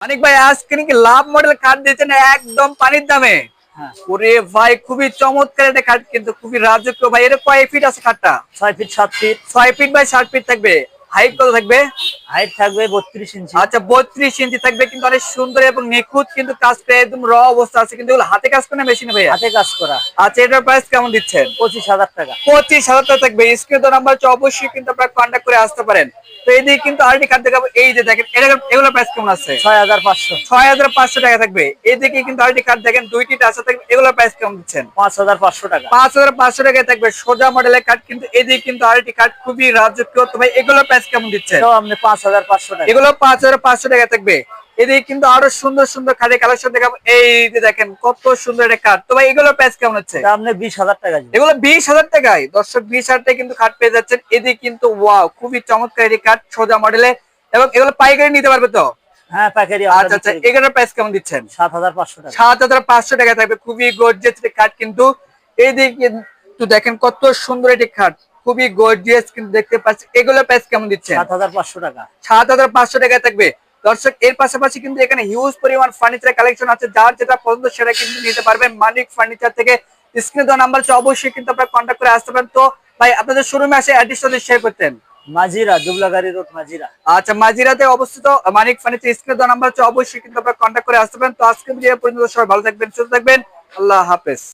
অনেক ভাই আজকে নাকি লাভ মডেল কাঠ দিয়েছেন একদম পানির দামে। হ্যাঁ, ওরে ভাই খুবই চমৎকার একটা কাঠ, কিন্তু খুবই রাজকীয় ভাই। এর কয় ফিট আছে কাঠটা? 6 feet 7 feet 6 feet by 7 feet থাকবে। হাইট কত থাকবে? হাইট থাকবে 32 ইঞ্চি। আচ্ছা 32 ইঞ্চি থাকবে, কিন্তু অনেক সুন্দর এবং নিখুঁত কিন্তু কাজটা একদম র অবস্থা আছে। কিন্তু এগুলো হাতে কাজ করে না মেশিনে ভাইয়া? হাতে কাজ করা। আচ্ছা এটার প্রাইস কেমন দিচ্ছেন? 25,000 টাকা। 25,000 টাকা থাকবে। স্ক্রিন তো নাম্বার অবশ্যই কিন্তু আপনারা কন্ট্যাক্ট করে আসতে পারেন। তো এইদিকে কিন্তু আরেকটি কাঠ দেখাবো, এই যে দেখেন এগুলোর প্রাইস কেমন আছে? 6,500। 6,500 টাকা থাকবে। এদিকে কিন্তু আরেকটি কাঠ দেখেন, দুইটি টাচা থাকবে, এগুলোর প্রাইস কেমন দিচ্ছেন? 5,500 টাকা। 5,500 টাকায় থাকবে সোজা মডেলের কাঠ, কিন্তু এদিকে কিন্তু আরেকটি কাঠ খুবই রাজকীয়। তো ভাই এগুলোর প্রাইস কেমন দিচ্ছেন? এটাও আপনি 5,500 টাকা। এগুলো 5,500 টাকা থাকবে। এদিকে কিন্তু আরো সুন্দর সুন্দর কাঠের কালেকশন দেখাবো, এই যে দেখেন কত সুন্দর একটা কাঠ। তো ভাই এগুলোর প্রাইস কেমন হচ্ছে? এটা আপনি 20,000 টাকা দিবেন। এগুলো 20,000 টাকায়। দর্শক 20,000 টাকায় কিন্তু কাঠ পেয়ে যাচ্ছেন। এদিকে কিন্তু ওয়াও খুবই চমৎকার এই কাঠ সোজা মডেলে, এবং এগুলো পাইকারি নিতে পারবে তো? হ্যাঁ, পাইকারি। আচ্ছা আচ্ছা, এগুলোর প্রাইস কেমন দিচ্ছেন? 7,500 টাকা। 7,500 টাকা থাকবে। খুবই গর্জিয়াস একটি কাঠ, কিন্তু এইদিকে কিন্তু দেখেন কত সুন্দর একটি কাঠ, খুবই গর্জিয়াস কিন্তু দেখতে পাচ্ছি। এগুলোর প্রাইস কেমন দিচ্ছেন? 7,500 টাকা। 7,500 টাকা থাকবে। দর্শক এর পাশাপাশি কিন্তু এখানে হিউজ পরিমাণ ফার্নিচার কালেকশন আছে, যার যেটা পছন্দ সেটা কিন্তু নিতে পারবেন মানিক ফার্নিচার থেকে। স্ক্রিনে দেওয়া নাম্বার অবশ্যই কিন্তু আপনারা কন্ট্যাক্ট করে আসতে পারেন। তো ভাই আপনাদের শোরুমে আসে অ্যাড্রেসটা শেয়ার করতেন। মাজিরা, দুবলাগাড়ি রোড, মাজিরা। আচ্ছা মাজিরাতে অবস্থিত মানিক ফার্নিচার। স্ক্রিনে দেওয়া নাম্বার অবশ্যই কিন্তু আপনারা কন্ট্যাক্ট করে আসতে পারেন। তো আজকে ভিডিও পর্যন্ত সবাই ভালো থাকবেন, সুস্থ থাকবেন। আল্লাহ হাফেজ।